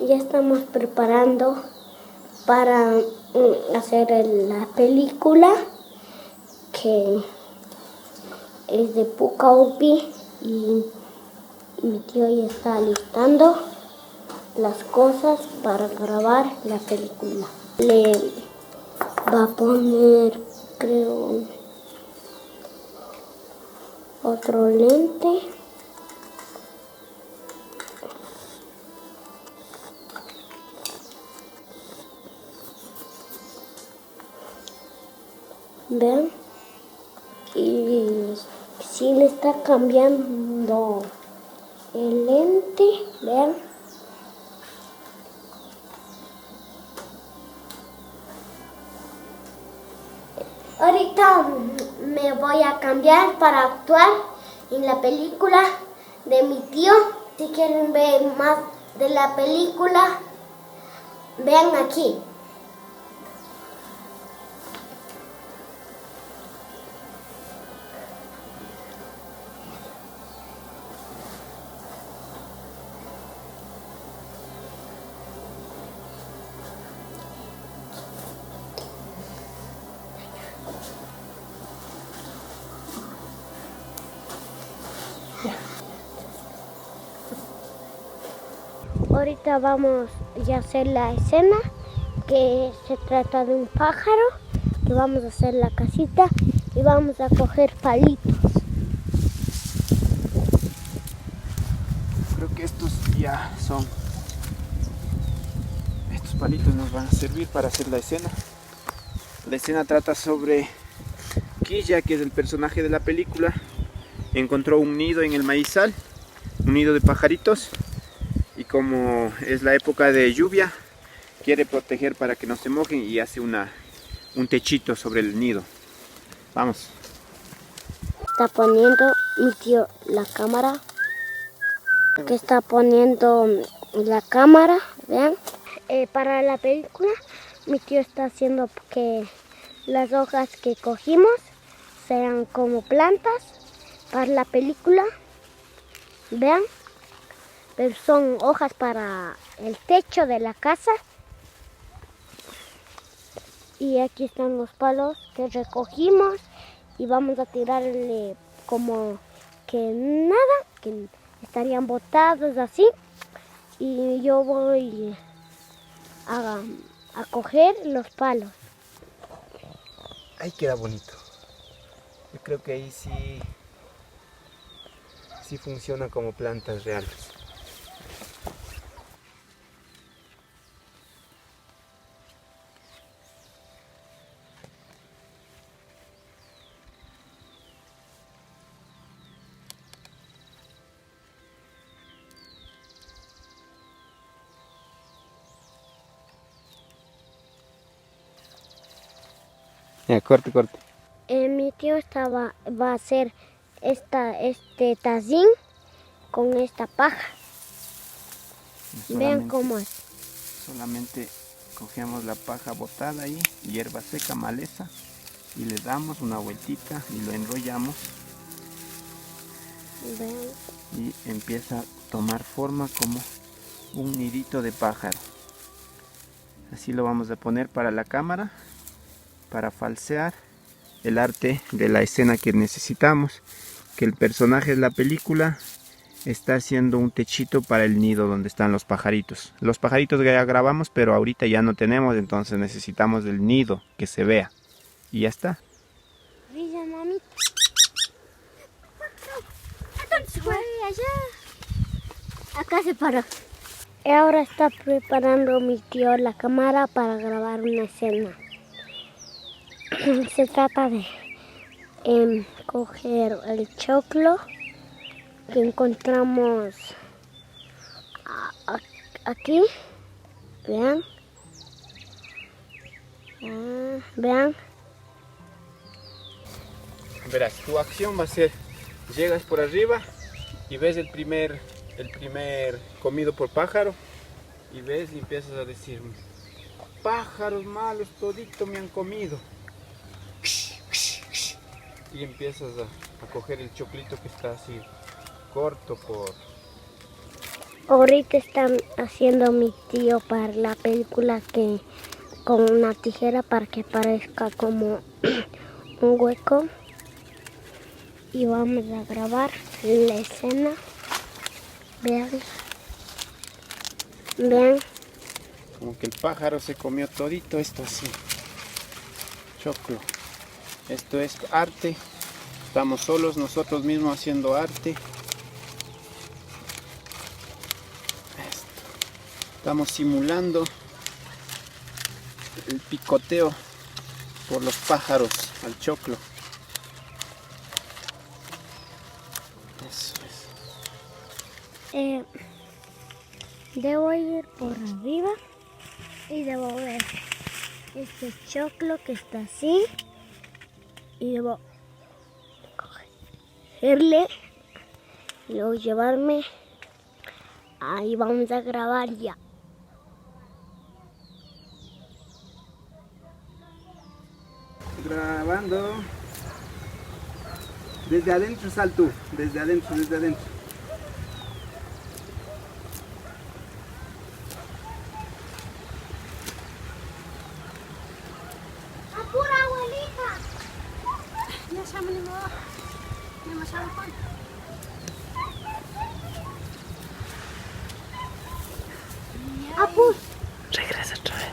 ya estamos preparando para hacer la película que es de Pucallpa y mi tío ya está alistando las cosas para grabar la película. Le va a poner, creo, otro lente. Vean. Y sí le está cambiando el lente. Vean. Ahorita me voy a cambiar para actuar en la película de mi tío. Si quieren ver más de la película, vean aquí. Ahorita vamos a hacer la escena, que se trata de un pájaro, que vamos a hacer la casita y vamos a coger palitos. Creo que estos ya son. Estos palitos nos van a servir para hacer la escena. La escena trata sobre Quilla, que es el personaje de la película. Encontró un nido en el maizal, un nido de pajaritos, y como es la época de lluvia, quiere proteger para que no se mojen y hace un techito sobre el nido. Vamos. Está poniendo mi tío la cámara. Que está poniendo la cámara, vean. Para la película, mi tío está haciendo que las hojas que cogimos sean como plantas para la película. Vean. Pero son hojas para el techo de la casa. Y aquí están los palos que recogimos y vamos a tirarle como que nada, que estarían botados así. Y yo voy a coger los palos. Ahí queda bonito. Yo creo que ahí sí funcionan como plantas reales. Ya, corte. Mi tío va a hacer este tazín con esta paja. Vean cómo es. Solamente cogemos la paja botada ahí, hierba seca, maleza, y le damos una vueltita y lo enrollamos. Vean. Y empieza a tomar forma como un nidito de pájaro. Así lo vamos a poner para la cámara, para falsear el arte de la escena que necesitamos, que el personaje de la película está haciendo un techito para el nido donde están los pajaritos. Los pajaritos que ya grabamos, pero ahorita ya no tenemos, entonces necesitamos del nido que se vea. Y ya está. Brilla, mami. Allá. Acá se paró. Y ahora está preparando mi tío la cámara para grabar una escena. Se trata de coger el choclo que encontramos aquí. Vean. Vean. Verás, tu acción va a ser, llegas por arriba y ves el primer comido por pájaro, y ves y empiezas a decir: pájaros malos todito me han comido. Y empiezas a coger el choclito que está así corto Ahorita están haciendo mi tío para la película que con una tijera para que parezca como un hueco. Y vamos a grabar la escena. Vean. Vean. Como que el pájaro se comió todito esto así. Choclo. Esto es arte. Estamos solos nosotros mismos haciendo arte. Estamos simulando el picoteo por los pájaros al choclo. Eso es. Debo ir por arriba y debo ver este choclo que está así y debo cogerle y luego llevarme. Ahí vamos a grabar ya. Grabando. Desde adentro sal tú, desde adentro, desde adentro. ¡Apura, abuelita! ¡Apu! Regresa otra vez.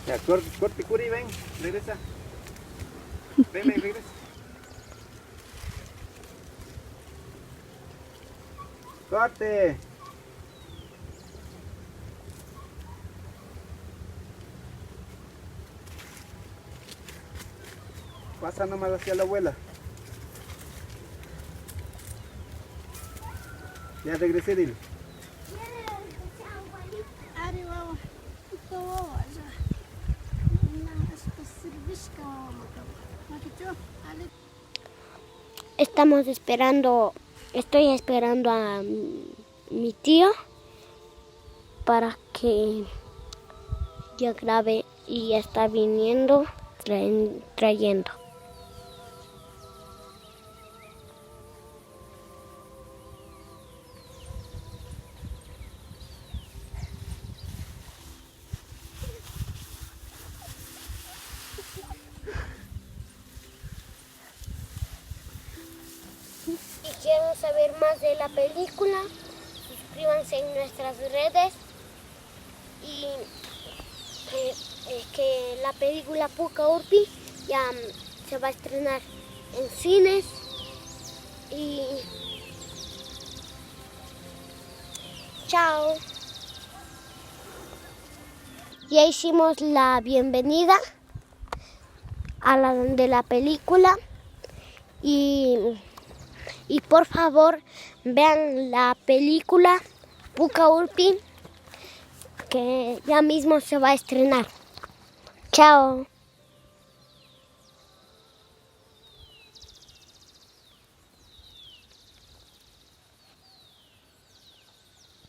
Ya, corte, Curi, ven, regresa. Ven, regresa. Corte. Pasa nomás hacia la abuela. Ya regresé, dile. Estoy esperando a mi tío para que ya grabe y ya está viniendo, trayendo. Si quieren saber más de la película, suscríbanse en nuestras redes y que la película Pucca Urpi ya se va a estrenar en cines y chao. Ya hicimos la bienvenida de la película y por favor vean la película Pucca Urpi que ya mismo se va a estrenar. Chao.